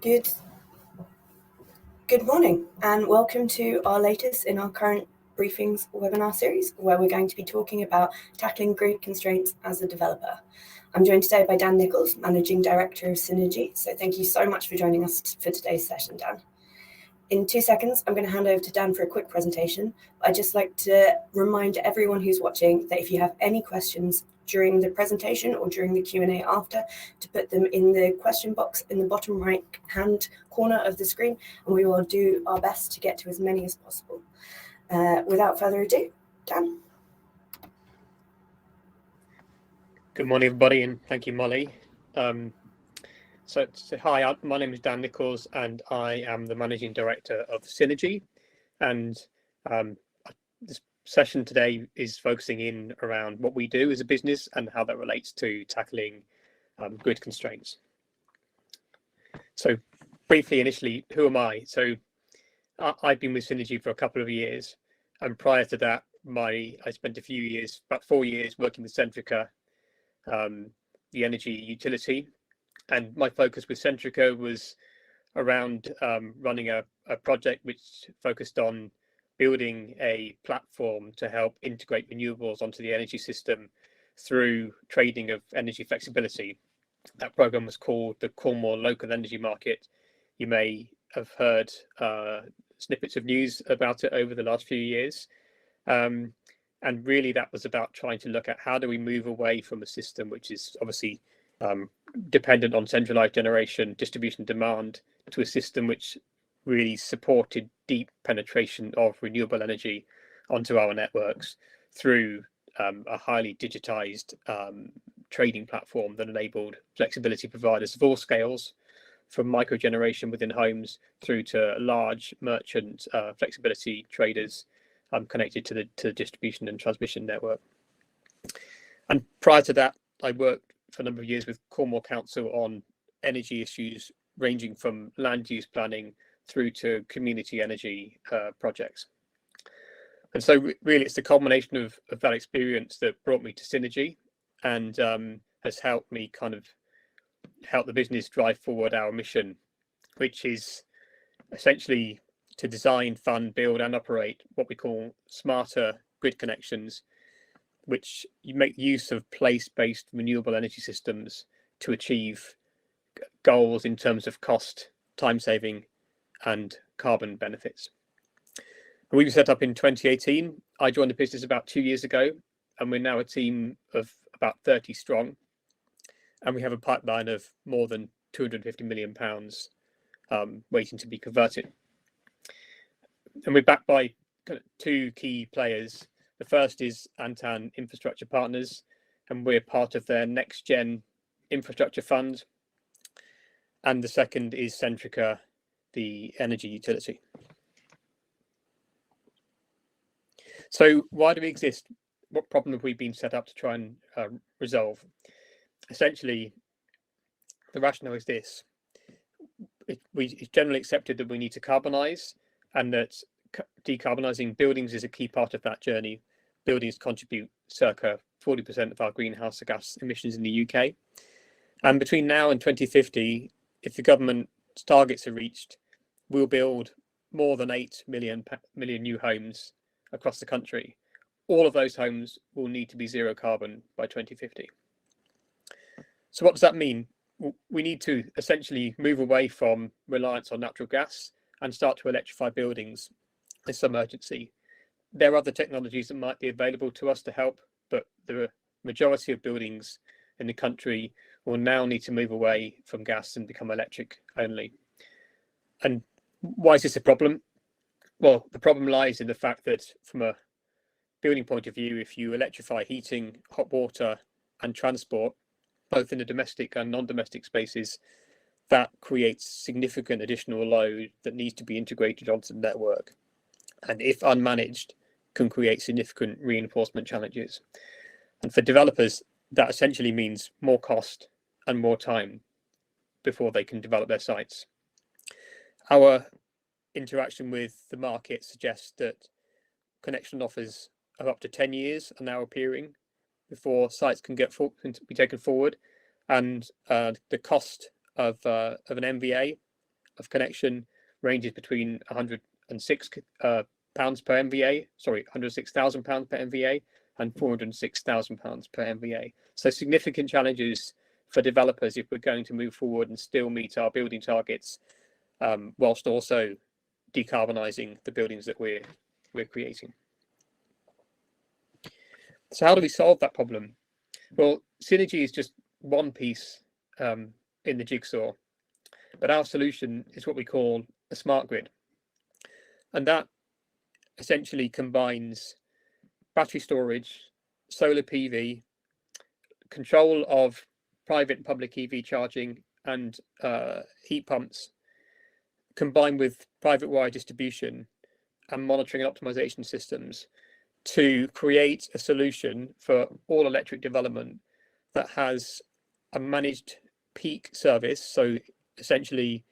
Good morning and welcome to our latest in our current Briefings webinar series, where we're going to be talking about tackling grid constraints as a developer. I'm joined today by Dan Nicholl, Managing Director of SNRG. So thank you so much for joining us for today's session, Dan. In 2 seconds, I'm going to hand over to Dan for a quick presentation. I'd just like to remind everyone who's watching that if you have any questions during the presentation or during the Q&A after, to put them in the question box in the bottom right hand corner of the screen, and we will do our best to get to as many as possible. Without further ado, Dan. Good morning, everybody, and thank you, Molly. So hi, my name is Dan Nicholl, and I am the Managing Director of SNRG. And this session today is focusing in around what we do as a business and how that relates to tackling grid constraints. So briefly, initially, who am I? So I've been with SNRG for a couple of years, and prior to that, I spent a few years, about 4 years, working with Centrica, the energy utility. And my focus with Centrica was around running a project which focused on building a platform to help integrate renewables onto the energy system through trading of energy flexibility. That program was called the Cornwall Local Energy Market. You may have heard snippets of news about it over the last few years. And really that was about trying to look at how do we move away from a system which is obviously dependent on centralized generation, distribution, demand, to a system which really supported deep penetration of renewable energy onto our networks through a highly digitized trading platform that enabled flexibility providers of all scales, from micro generation within homes through to large merchant flexibility traders connected to the distribution and transmission network. And prior to that, I worked for a number of years with Cornwall Council on energy issues ranging from land use planning through to community energy projects. And so really it's the culmination of that experience that brought me to SNRG and has helped me kind of help the business drive forward our mission, which is essentially to design, fund, build and operate what we call smarter grid connections, which you make use of place-based renewable energy systems to achieve goals in terms of cost, time saving and carbon benefits. We were set up in 2018. I joined the business about 2 years ago, and we're now a team of about 30 strong, and we have a pipeline of more than £250 million waiting to be converted. And we're backed by kind of 2 key players. The first is Antan Infrastructure Partners, and we're part of their Next Gen Infrastructure Fund. And the second is Centrica, the energy utility. So why do we exist? What problem have we been set up to try and resolve? Essentially, the rationale is this. It's generally accepted that we need to carbonise, and that decarbonising buildings is a key part of that journey. Buildings contribute circa 40% of our greenhouse gas emissions in the UK. And between now and 2050, if the government's targets are reached, we'll build more than 8 million new homes across the country. All of those homes will need to be zero carbon by 2050. So what does that mean? We need to essentially move away from reliance on natural gas and start to electrify buildings with some urgency. There are other technologies that might be available to us to help, but the majority of buildings in the country will now need to move away from gas and become electric only. And why is this a problem? Well, the problem lies in the fact that from a building point of view, if you electrify heating, hot water and transport, both in the domestic and non-domestic spaces, that creates significant additional load that needs to be integrated onto the network. And if unmanaged, can create significant reinforcement challenges. And for developers, that essentially means more cost and more time before they can develop their sites. Our interaction with the market suggests that connection offers of up to 10 years are now appearing before sites can be taken forward, and the cost of an MVA of connection ranges between 106 pounds per MVA, sorry, 106,000 pounds per MVA and 406,000 pounds per MVA. So significant challenges for developers if we're going to move forward and still meet our building targets, whilst also decarbonising the buildings that we're creating. So how do we solve that problem? Well, synergy is just one piece in the jigsaw, but our solution is what we call a smart grid. And that essentially combines battery storage, solar PV, control of private and public EV charging, and heat pumps, combined with private wire distribution and monitoring and optimization systems to create a solution for all electric development that has a managed peak service. So essentially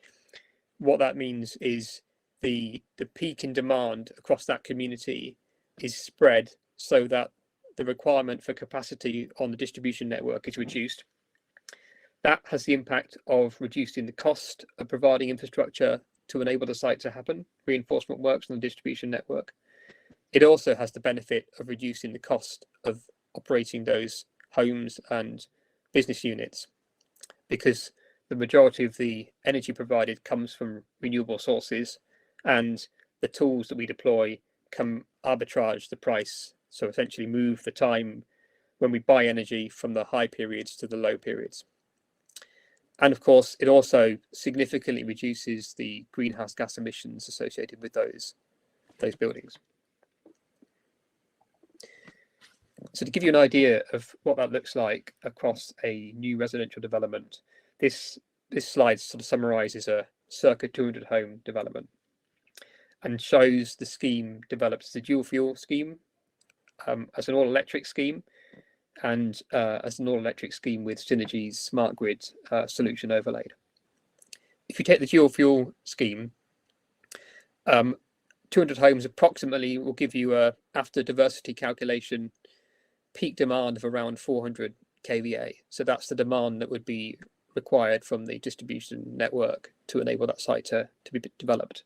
what that means is the peak in demand across that community is spread so that the requirement for capacity on the distribution network is reduced. That has the impact of reducing the cost of providing infrastructure to enable the site to happen, reinforcement works on the distribution network. It also has the benefit of reducing the cost of operating those homes and business units, because the majority of the energy provided comes from renewable sources, and the tools that we deploy can arbitrage the price, so essentially move the time when we buy energy from the high periods to the low periods. And of course, it also significantly reduces the greenhouse gas emissions associated with those buildings. So to give you an idea of what that looks like across a new residential development, this slide sort of summarizes a circa 200 home development and shows the scheme developed as a dual fuel scheme, as an all electric scheme, and as an all electric scheme with Synergy's smart grid solution overlaid. If you take the dual fuel scheme, 200 homes approximately will give you after diversity calculation, peak demand of around 400 kVA. So that's the demand that would be required from the distribution network to enable that site to be developed.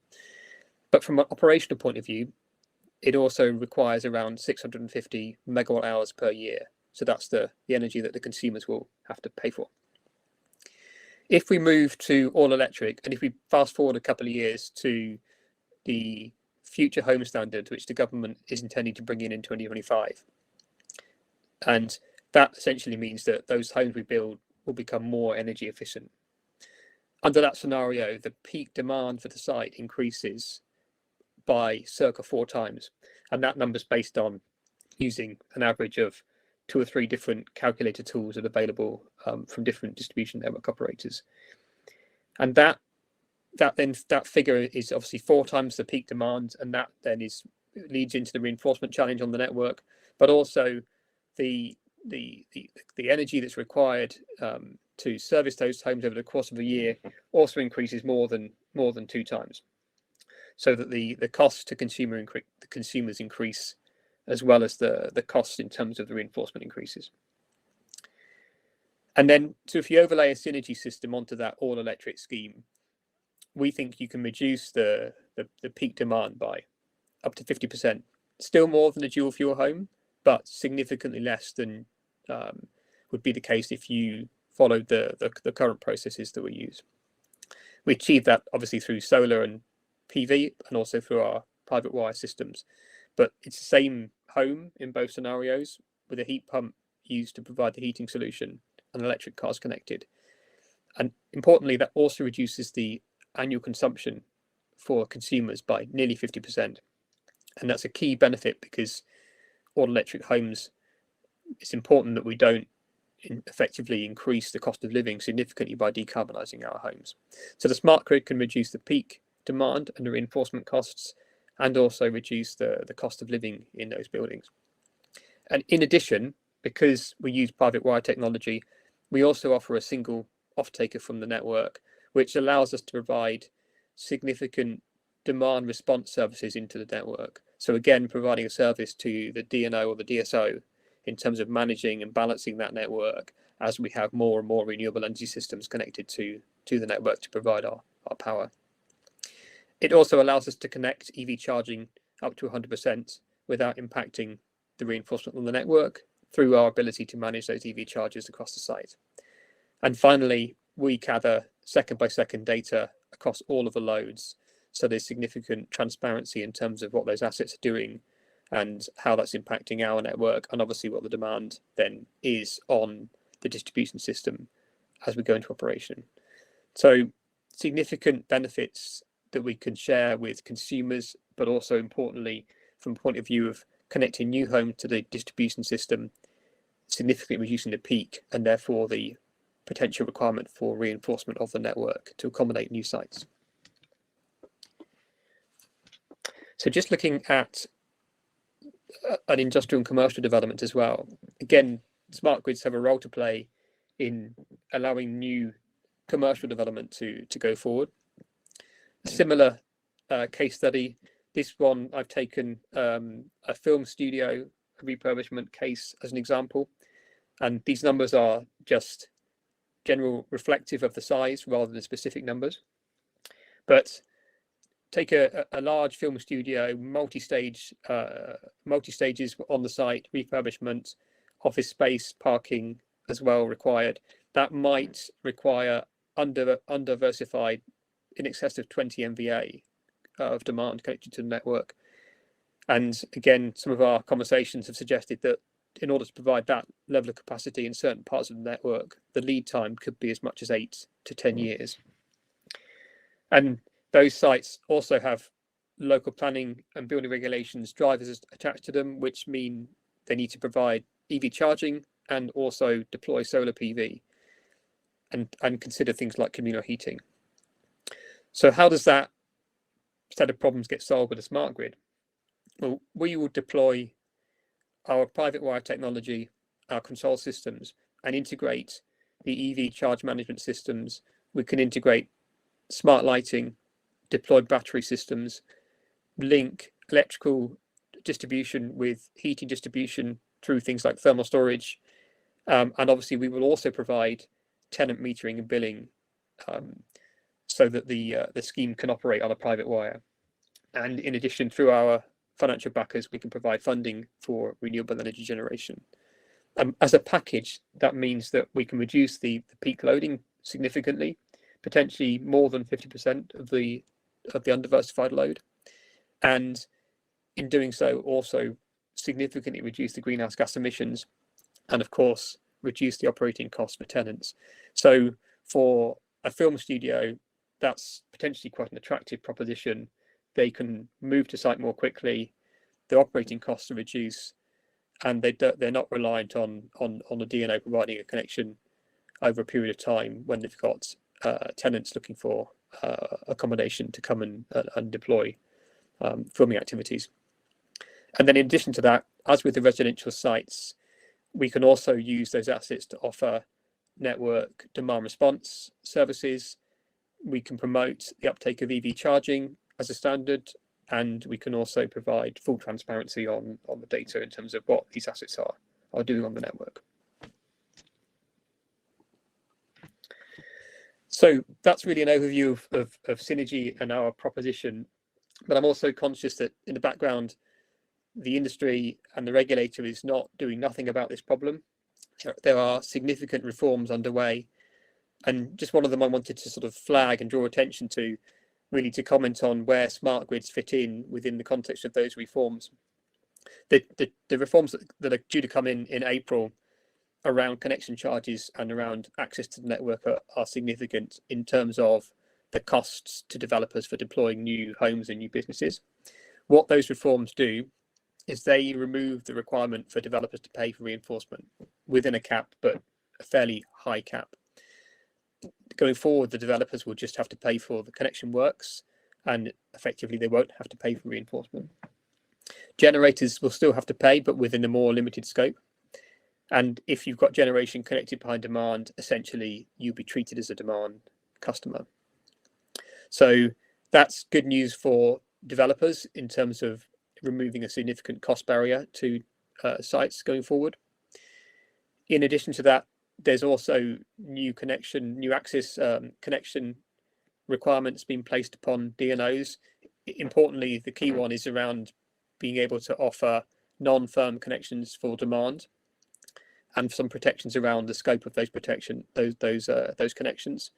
But from an operational point of view, it also requires around 650 megawatt hours per year. So that's the energy that the consumers will have to pay for. If we move to all electric, and if we fast forward a couple of years to the future home standard, which the government is intending to bring in 2025, and that essentially means that those homes we build will become more energy efficient. Under that scenario, the peak demand for the site increases by circa 4 times. And that number's based on using an average of 2 or 3 different calculator tools that are available from different distribution network operators. And that figure is obviously 4 times the peak demand, and that then leads into the reinforcement challenge on the network, but also the energy that's required to service those homes over the course of a year also increases more than 2 times, so that the cost to consumers increase, as well as the cost in terms of the reinforcement increases. And then, so if you overlay a Synergy system onto that all electric scheme, we think you can reduce the peak demand by up to 50%. Still more than a dual fuel home, but significantly less than would be the case if you followed the current processes that we use. We achieve that obviously through solar and PV, and also through our private wire systems. But it's the same home in both scenarios, with a heat pump used to provide the heating solution and electric cars connected. And importantly, that also reduces the annual consumption for consumers by nearly 50%. And that's a key benefit, because all electric homes, it's important that we don't effectively increase the cost of living significantly by decarbonising our homes. So the smart grid can reduce the peak demand and the reinforcement costs, and also reduce the cost of living in those buildings. And in addition, because we use private wire technology, we also offer a single off-taker from the network, which allows us to provide significant demand response services into the network. So again, providing a service to the DNO or the DSO in terms of managing and balancing that network as we have more and more renewable energy systems connected to the network to provide our power. It also allows us to connect EV charging up to 100% without impacting the reinforcement on the network through our ability to manage those EV chargers across the site. And finally, we gather second by second data across all of the loads. So there's significant transparency in terms of what those assets are doing and how that's impacting our network, and obviously what the demand then is on the distribution system as we go into operation. So significant benefits that we can share with consumers, but also importantly, from the point of view of connecting new homes to the distribution system, significantly reducing the peak and therefore the potential requirement for reinforcement of the network to accommodate new sites. So just looking at an industrial and commercial development as well. Again, smart grids have a role to play in allowing new commercial development to go forward. A similar case study, this one I've taken a film studio refurbishment case as an example, and these numbers are just general reflective of the size rather than specific numbers. But take a large film studio, multi-stages on the site, refurbishment, office space, parking as well required. That might require undiversified in excess of 20 MVA of demand connected to the network. And again, some of our conversations have suggested that in order to provide that level of capacity in certain parts of the network, the lead time could be as much as 8 to 10 years. And those sites also have local planning and building regulations drivers attached to them, which mean they need to provide EV charging and also deploy solar PV and consider things like communal heating. So how does that set of problems get solved with a smart grid? Well, we will deploy our private wire technology, our control systems, and integrate the EV charge management systems. We can integrate smart lighting, deploy battery systems, link electrical distribution with heating distribution through things like thermal storage. And obviously we will also provide tenant metering and billing so that the scheme can operate on a private wire. And in addition, through our financial backers, we can provide funding for renewable energy generation. As a package, that means that we can reduce the peak loading significantly, potentially more than 50% of the undiversified load, and in doing so also significantly reduce the greenhouse gas emissions, and of course reduce the operating costs for tenants. So for a film studio, that's potentially quite an attractive proposition. They can move to site more quickly, their operating costs are reduced, and they're not reliant on the DNO providing a connection over a period of time when they've got tenants looking for accommodation to come and deploy filming activities. And then in addition to that, as with the residential sites, we can also use those assets to offer network demand response services. We can promote the uptake of EV charging as a standard, and we can also provide full transparency on the data in terms of what these assets are doing on the network. So that's really an overview of Synergy and our proposition, but I'm also conscious that in the background, the industry and the regulator is not doing nothing about this problem. There are significant reforms underway, and just one of them I wanted to sort of flag and draw attention to, really to comment on where smart grids fit in within the context of those reforms. The reforms that are due to come in April around connection charges and around access to the network are significant in terms of the costs to developers for deploying new homes and new businesses. What those reforms do is they remove the requirement for developers to pay for reinforcement within a cap, but a fairly high cap. Going forward, the developers will just have to pay for the connection works, and effectively they won't have to pay for reinforcement. Generators will still have to pay, but within a more limited scope. And if you've got generation connected behind demand, essentially you'll be treated as a demand customer. So that's good news for developers in terms of removing a significant cost barrier to sites going forward. In addition to that, there's also new access connection requirements being placed upon DNOs importantly, the key one is around being able to offer non-firm connections for demand, and some protections around the scope of those those connections.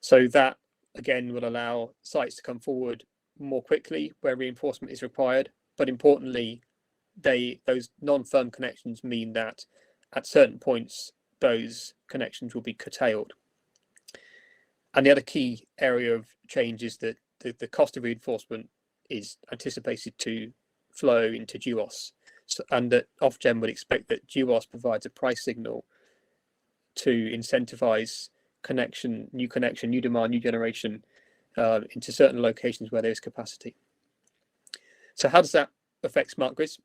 So that again will allow sites to come forward more quickly where reinforcement is required. But importantly, those non-firm connections mean that at certain points those connections will be curtailed. And the other key area of change is that the cost of reinforcement is anticipated to flow into GWOS, and that Ofgem would expect that GWOS provides a price signal to incentivize new demand, new generation into certain locations where there is capacity. So how does that affect smart grids?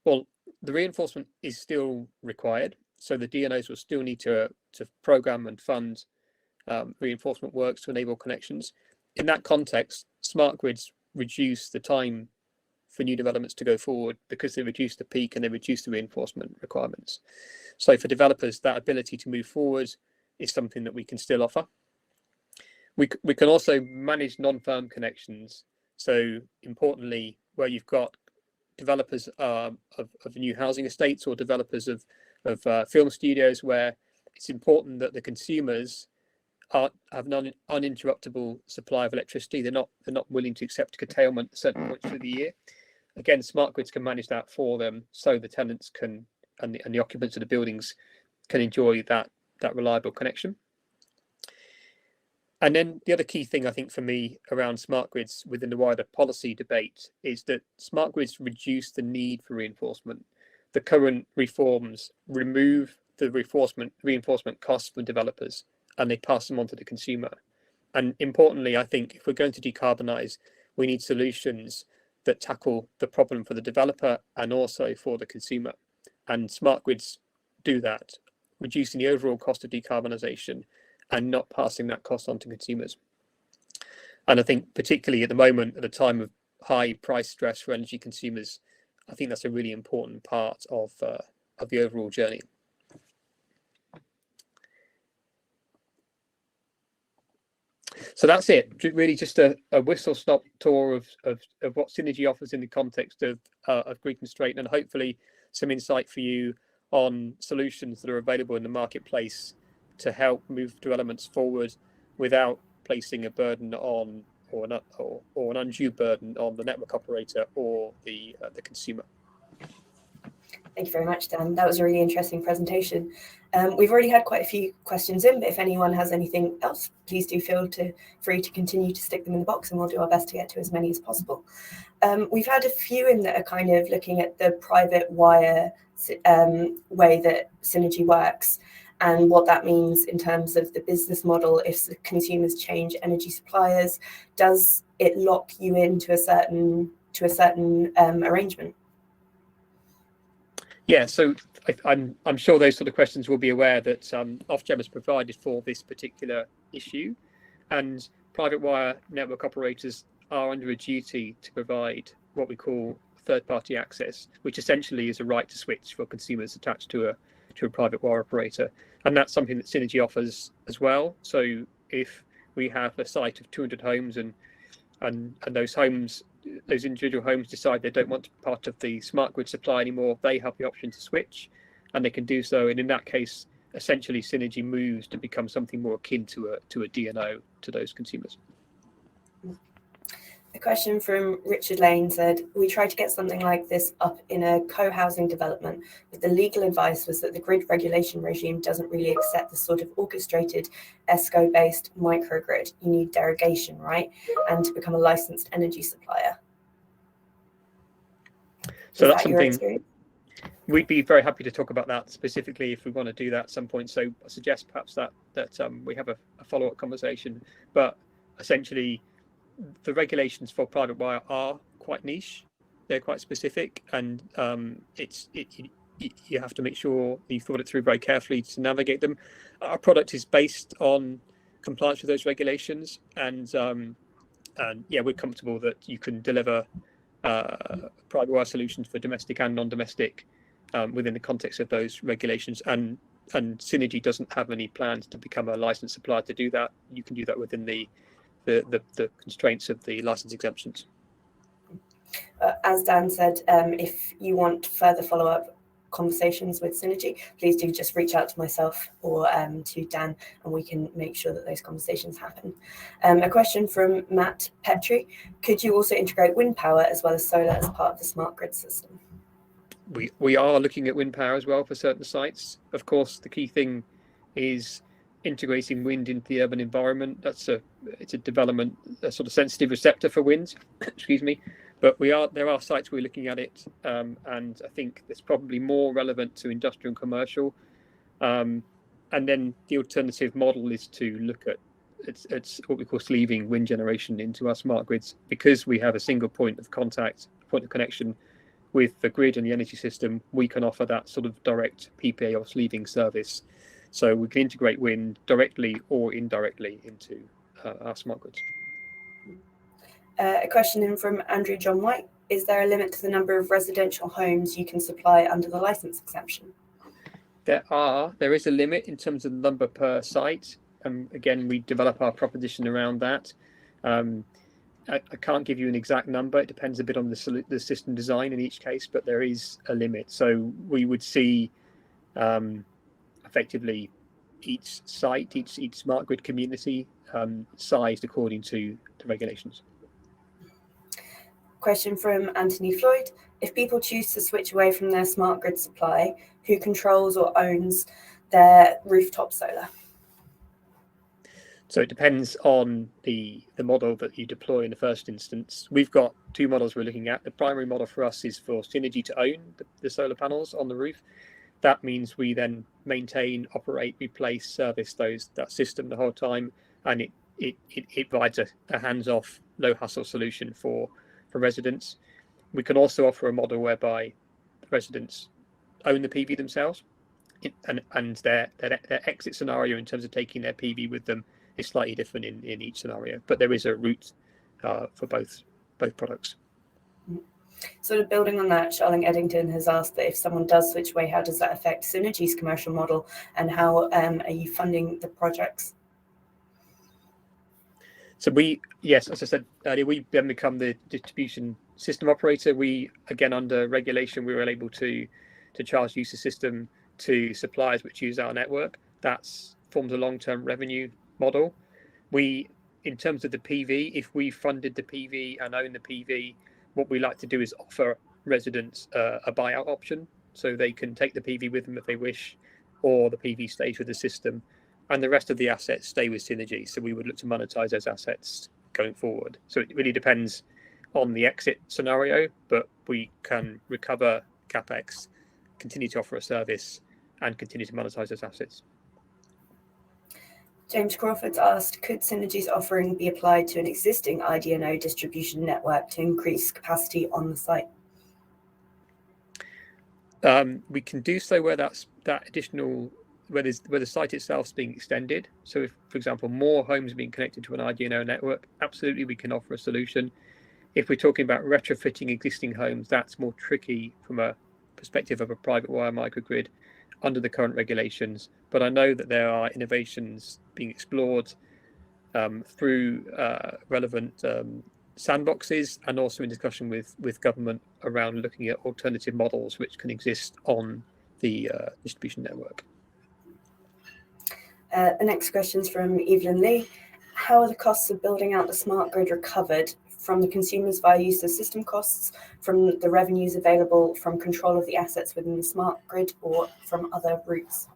Well, the reinforcement is still required, so the DNOs will still need to program and fund reinforcement works to enable connections. In that context, smart grids reduce the time for new developments to go forward because they reduce the peak and they reduce the reinforcement requirements. So for developers, that ability to move forward is something that we can still offer. We can also manage non-firm connections. So importantly, where you've got developers of new housing estates or developers of film studios, where it's important that the consumers have an uninterruptible supply of electricity. They're not willing to accept curtailment at certain points through the year. Again, smart grids can manage that for them, so the tenants can and the occupants of the buildings can enjoy that reliable connection. And then the other key thing I think for me around smart grids within the wider policy debate is that smart grids reduce the need for reinforcement. The current reforms remove the reinforcement costs for developers and they pass them on to the consumer. And importantly, I think if we're going to decarbonise, we need solutions that tackle the problem for the developer and also for the consumer. And smart grids do that, reducing the overall cost of decarbonisation and not passing that cost on to consumers. And I think particularly at the moment, at a time of high price stress for energy consumers, I think that's a really important part of the overall journey. So that's it. Really, just a whistle-stop tour of what Synergy offers in the context of grid constraint, and hopefully some insight for you on solutions that are available in the marketplace to help move developments forward without placing a burden on or an undue burden on the network operator or the consumer. Thank you very much, Dan. That was a really interesting presentation. We've already had quite a few questions in, but if anyone has anything else, please do feel free to continue to stick them in the box and we'll do our best to get to as many as possible. We've had a few in that are kind of looking at the private wire way that Synergy works and what that means in terms of the business model. If the consumers change energy suppliers, does it lock you into a certain arrangement? Yeah, so I'm sure those sort of questions will be aware that Ofgem has provided for this particular issue, and private wire network operators are under a duty to provide what we call third-party access, which essentially is a right to switch for consumers attached to a private wire operator, and that's something that Synergy offers as well. So if we have a site of 200 homes and those individual homes decide they don't want to be part of the smart grid supply anymore, they have the option to switch and they can do so. And in that case, essentially Synergy moves to become something more akin to a DNO to those consumers. A question from Richard Lane said, we tried to get something like this up in a co-housing development, but the legal advice was that the grid regulation regime doesn't really accept the sort of orchestrated ESCO-based microgrid. You need derogation, right? And to become a licensed energy supplier. So that's something we'd be very happy to talk about that specifically if we want to do that at some point. So I suggest perhaps that we have a follow-up conversation, but essentially the regulations for private wire are quite niche. They're quite specific, and you have to make sure you've thought it through very carefully to navigate them. Our product is based on compliance with those regulations, and yeah, we're comfortable that you can deliver private wire solutions for domestic and non-domestic within the context of those regulations. And Synergy doesn't have any plans to become a licensed supplier to do that. You can do that within the the constraints of the license exemptions. As Dan said, if you want further follow-up conversations with Synergy, please do just reach out to myself or to Dan, and we can make sure that those conversations happen. A question from Matt Petrie: could you also integrate wind power as well as solar as part of the smart grid system? We are looking at wind power as well for certain sites. Of course, the key thing is integrating wind into the urban environment. It's a development, a sort of sensitive receptor for wind. Excuse me. But there are sites we're looking at it, and I think it's probably more relevant to industrial and commercial. And then the alternative model is to look at it's what we call sleeving wind generation into our smart grids, because we have a single point of contact, point of connection with the grid and the energy system. We can offer that sort of direct PPA or sleeving service, so we can integrate wind directly or indirectly into our smart grids. A question in from Andrew John White: is there a limit to the number of residential homes you can supply under the license exemption? There is a limit in terms of the number per site. Again, we develop our proposition around that. I can't give you an exact number. It depends a bit on the system design in each case, but there is a limit. So we would see effectively each site, each smart grid community sized according to the regulations. Question from Anthony Floyd: if people choose to switch away from their smart grid supply, who controls or owns their rooftop solar? So it depends on the model that you deploy in the first instance. We've got two models we're looking at. The primary model for us is for Synergy to own the solar panels on the roof. That means we then maintain, operate, replace, service that system the whole time, and it provides a hands-off, low-hassle solution for residents. We can also offer a model whereby residents own the PV themselves, and their exit scenario in terms of taking their PV with them is slightly different in each scenario, but there is a route for both products. Sort of building on that, Charling Eddington has asked that if someone does switch away, how does that affect Synergy's commercial model, and how are you funding the projects? So as I said earlier, we then become the distribution system operator. We, again, under regulation, we were able to charge use of system to suppliers which use our network. That forms a long-term revenue model. In terms of the PV, if we funded the PV and own the PV, what we like to do is offer residents a buyout option, so they can take the PV with them if they wish, or the PV stays with the system, and the rest of the assets stay with Synergy. So we would look to monetize those assets going forward. So it really depends on the exit scenario, but we can recover capex, continue to offer a service, and continue to monetize those assets. James Crawford's asked, could Synergy's offering be applied to an existing IDNO distribution network to increase capacity on the site? We can do so where that additional, where the site itself is being extended. So if, for example, more homes are being connected to an IDNO network, absolutely we can offer a solution. If we're talking about retrofitting existing homes, that's more tricky from a perspective of a private wire microgrid under the current regulations. But I know that there are innovations being explored through relevant sandboxes, and also in discussion with government around looking at alternative models which can exist on the distribution network. The next question is from Evelyn Lee. How are the costs of building out the smart grid recovered from the consumers via use of system costs, from the revenues available from control of the assets within the smart grid, or from other routes?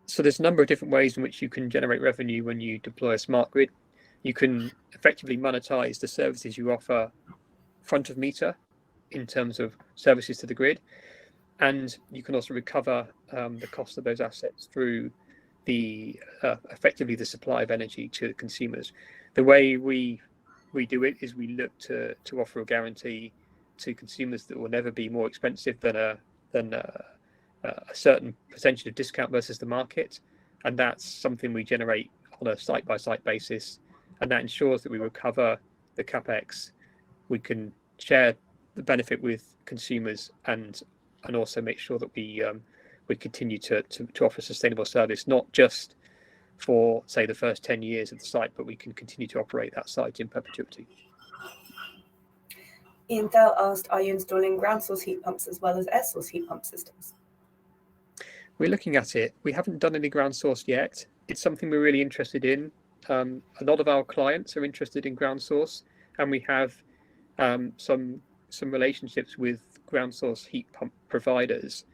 So there's a number of different ways in which you can generate revenue when you deploy a smart grid. You can effectively monetize the services you offer front of meter in terms of services to the grid, and you can also recover the cost of those assets through the effectively the supply of energy to consumers. The way we do it is we look to offer a guarantee to consumers that will never be more expensive than a certain percentage of discount versus the market, and that's something we generate on a site-by-site basis, and that ensures that we recover the capex. We can share the benefit with consumers, and also make sure that we continue to offer sustainable service, not just for, say, the first 10 years of the site, but we can continue to operate that site in perpetuity. Ian Thel asked, are you installing ground source heat pumps as well as air source heat pump systems? We're looking at it. We haven't done any ground source yet. It's something we're really interested in. A lot of our clients are interested in ground source, and we have some relationships with ground source heat pump providers,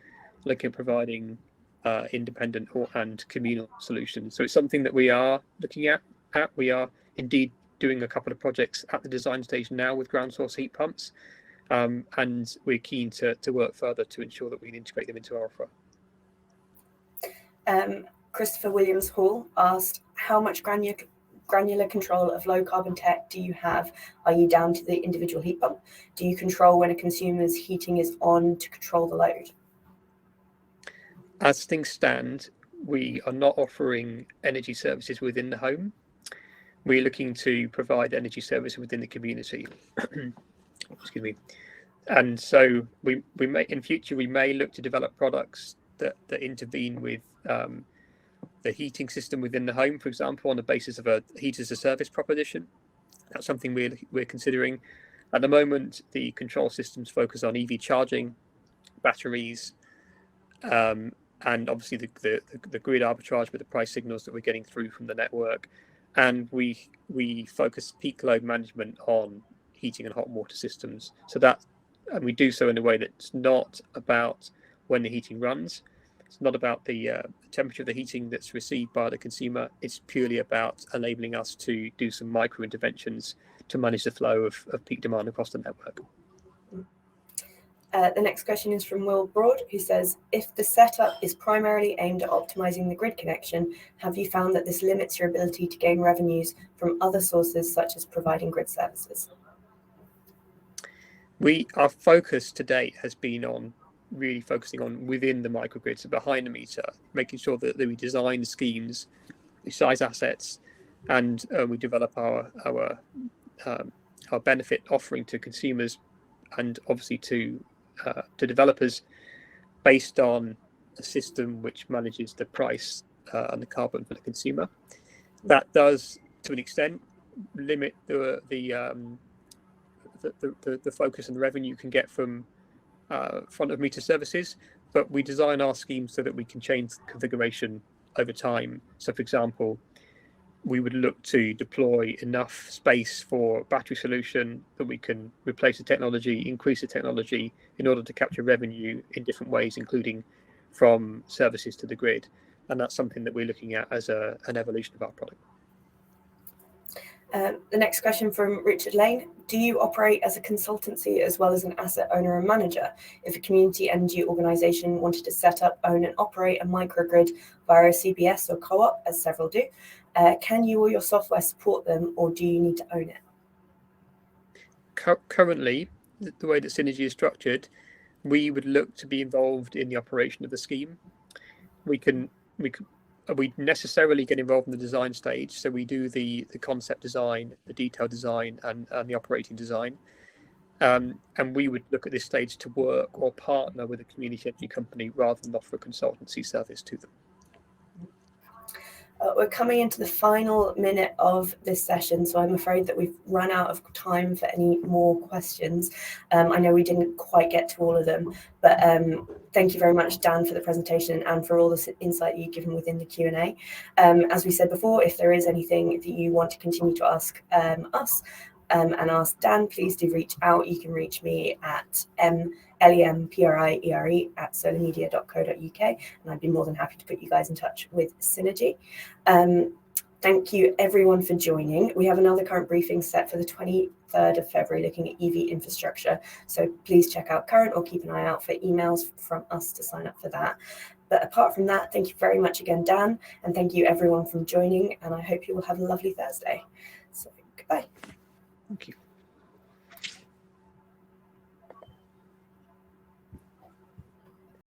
looking at providing independent and communal solutions. So it's something that we are looking at. We are indeed doing a couple of projects at the design stage now with ground source heat pumps, and we're keen to work further to ensure that we can integrate them into our offer. Christopher Williams Hall asked, how much granular control of low carbon tech do you have? Are you down to the individual heat pump? Do you control when a consumer's heating is on to control the load? As things stand, we are not offering energy services within the home. We're looking to provide energy services within the community. Excuse me. And so we may, in future, we may look to develop products that intervene with the heating system within the home, for example, on the basis of a heat as a service proposition. That's something we're considering. At the moment, the control systems focus on EV charging, batteries, and obviously the grid arbitrage with the price signals that we're getting through from the network. And we focus peak load management on heating and hot water systems. So and we do so in a way that's not about when the heating runs. It's not about the temperature of the heating that's received by the consumer. It's purely about enabling us to do some micro interventions to manage the flow of peak demand across the network. The next question is from Will Broad, who says, if the setup is primarily aimed at optimizing the grid connection, have you found that this limits your ability to gain revenues from other sources, such as providing grid services? Our focus to date has been on really focusing on within the microgrid, so behind the meter, making sure that we design schemes, we size assets, and we develop our benefit offering to consumers and obviously to developers based on a system which manages the price and the carbon for the consumer. That does, to an extent, limit the focus and revenue you can get from front of meter services, but we design our schemes so that we can change configuration over time. So, for example, we would look to deploy enough space for battery solution that we can replace the technology, increase the technology in order to capture revenue in different ways, including from services to the grid. And that's something that we're looking at as an evolution of our product. The next question from Richard Lane. Do you operate as a consultancy as well as an asset owner and manager? If a community energy organisation wanted to set up, own and operate a microgrid via a CBS or co-op, as several do, can you or your software support them, or do you need to own it? Currently, the way that Synergy is structured, we would look to be involved in the operation of the scheme. We necessarily get involved in the design stage, so we do the concept design, the detailed design, and the operating design. And we would look at this stage to work or partner with a community energy company rather than offer a consultancy service to them. We're coming into the final minute of this session, so I'm afraid that we've run out of time for any more questions. I know we didn't quite get to all of them, but thank you very much, Dan, for the presentation and for all the insight you've given within the Q&A. As we said before, if there is anything that you want to continue to ask us and ask Dan, please do reach out. You can reach me at lempriere@solarmedia.co.uk, and I'd be more than happy to put you guys in touch with Synergy. Thank you everyone for joining. We have another current briefing set for the 23rd of February looking at EV infrastructure, so please check out current or keep an eye out for emails from us to sign up for that. But apart from that, thank you very much again, Dan, and thank you everyone for joining, and I hope you will have a lovely Thursday. So goodbye. Thank you.